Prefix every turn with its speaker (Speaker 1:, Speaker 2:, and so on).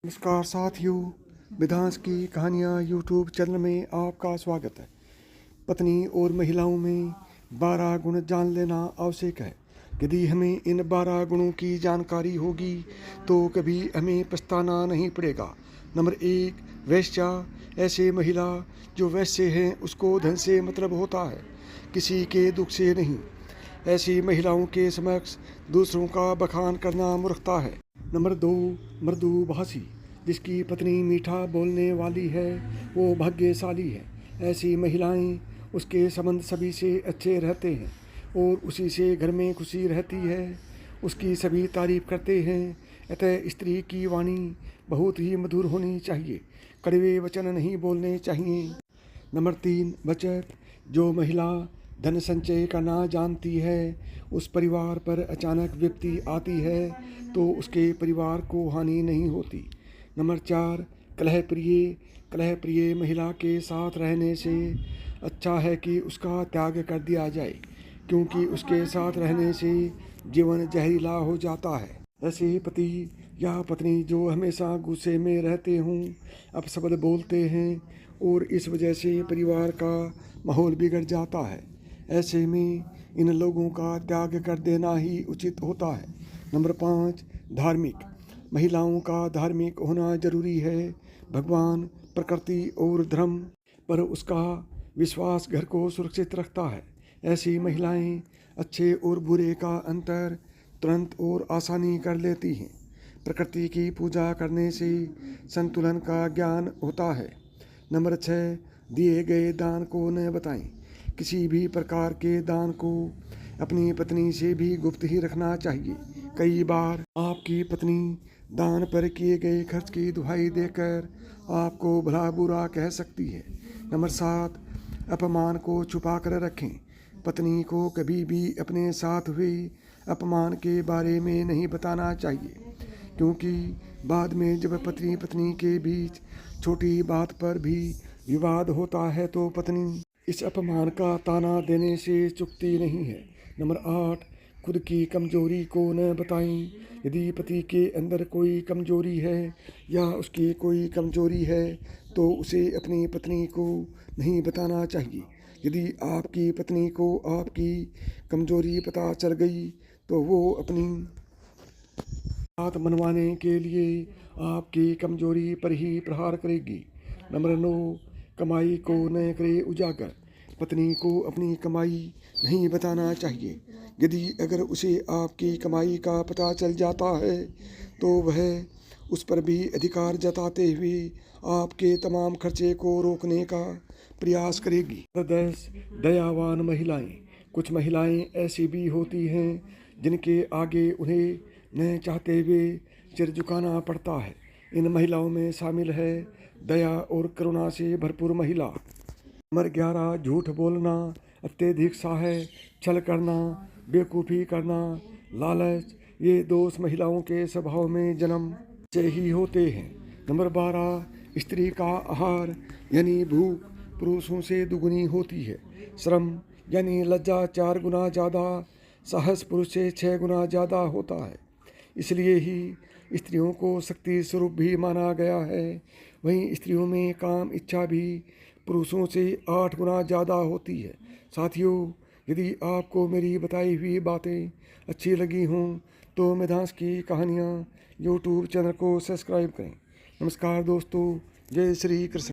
Speaker 1: नमस्कार साथियों, वेदांश की कहानियाँ यूट्यूब चैनल में आपका स्वागत है। पत्नी और महिलाओं में 12 गुण जान लेना आवश्यक है। यदि हमें इन 12 गुणों की जानकारी होगी तो कभी हमें पछताना नहीं पड़ेगा। नंबर 1, वैश्या। ऐसे महिला जो वैश्य हैं उसको धन से मतलब होता है, किसी के दुख से नहीं। ऐसी महिलाओं के समक्ष दूसरों का बखान करना मूर्खता है। नंबर 2, मृदुभाषी। जिसकी पत्नी मीठा बोलने वाली है वो भाग्यशाली है। ऐसी महिलाएं उसके संबंध सभी से अच्छे रहते हैं और उसी से घर में खुशी रहती है। उसकी सभी तारीफ करते हैं। अतः स्त्री की वाणी बहुत ही मधुर होनी चाहिए, कड़वे वचन नहीं बोलने चाहिए। नंबर 3, बचत। जो महिला धन संचय करना जानती है, उस परिवार पर अचानक विपत्ति आती है तो उसके परिवार को हानि नहीं होती। नंबर 4, कलह प्रिय। कलह प्रिय महिला के साथ रहने से अच्छा है कि उसका त्याग कर दिया जाए, क्योंकि उसके साथ रहने से जीवन जहरीला हो जाता है। ऐसे पति या पत्नी जो हमेशा गुस्से में रहते हों, अपशब्द बोलते हैं और इस वजह से परिवार का माहौल बिगड़ जाता है, ऐसे में इन लोगों का त्याग कर देना ही उचित होता है। नंबर 5, धार्मिक। महिलाओं का धार्मिक होना जरूरी है। भगवान, प्रकृति और धर्म पर उसका विश्वास घर को सुरक्षित रखता है। ऐसी महिलाएं अच्छे और बुरे का अंतर तुरंत और आसानी कर लेती हैं। प्रकृति की पूजा करने से संतुलन का ज्ञान होता है। नंबर 6, दिए गए दान को न बताएं। किसी भी प्रकार के दान को अपनी पत्नी से भी गुप्त ही रखना चाहिए। कई बार आपकी पत्नी दान पर किए गए खर्च की दुहाई देकर आपको भला बुरा कह सकती है। नंबर 7, अपमान को छुपा कर रखें। पत्नी को कभी भी अपने साथ हुए अपमान के बारे में नहीं बताना चाहिए, क्योंकि बाद में जब पति पत्नी के बीच छोटी बात पर भी विवाद होता है तो पत्नी इस अपमान का ताना देने से चूकती नहीं है। नंबर 8, खुद की कमजोरी को न बताएं। यदि पति के अंदर कोई कमजोरी है या उसकी कोई कमजोरी है तो उसे अपनी पत्नी को नहीं बताना चाहिए। यदि आपकी पत्नी को आपकी कमजोरी पता चल गई तो वो अपनी बात मनवाने के लिए आपकी कमजोरी पर ही प्रहार करेगी। नंबर 9, कमाई को न करे उजागर। पत्नी को अपनी कमाई नहीं बताना चाहिए। यदि अगर उसे आपकी कमाई का पता चल जाता है तो वह उस पर भी अधिकार जताते हुए आपके तमाम खर्चे को रोकने का प्रयास करेगी। 10, दयावान महिलाएं। कुछ महिलाएं ऐसी भी होती हैं जिनके आगे उन्हें न चाहते हुए सिर झुकाना पड़ता है। इन महिलाओं में शामिल है दया और करुणा से भरपूर महिला। नंबर 11, झूठ बोलना, अत्यधिक साहस, छल करना, बेवकूफ़ी करना, लालच, ये दोष महिलाओं के स्वभाव में जन्म से ही होते हैं। नंबर 12, स्त्री का आहार यानी भूख पुरुषों से दुगुनी होती है। श्रम यानी लज्जा 4 गुना ज़्यादा, साहस पुरुष से 6 गुना ज़्यादा होता है। इसलिए ही स्त्रियों को शक्ति स्वरूप भी माना गया है। वहीं स्त्रियों में काम इच्छा भी पुरुषों से 8 गुना ज़्यादा होती है। साथियों, यदि आपको मेरी बताई हुई बातें अच्छी लगी हों तो वेदांश की कहानियाँ यूट्यूब चैनल को सब्सक्राइब करें। नमस्कार दोस्तों, जय श्री कृष्ण।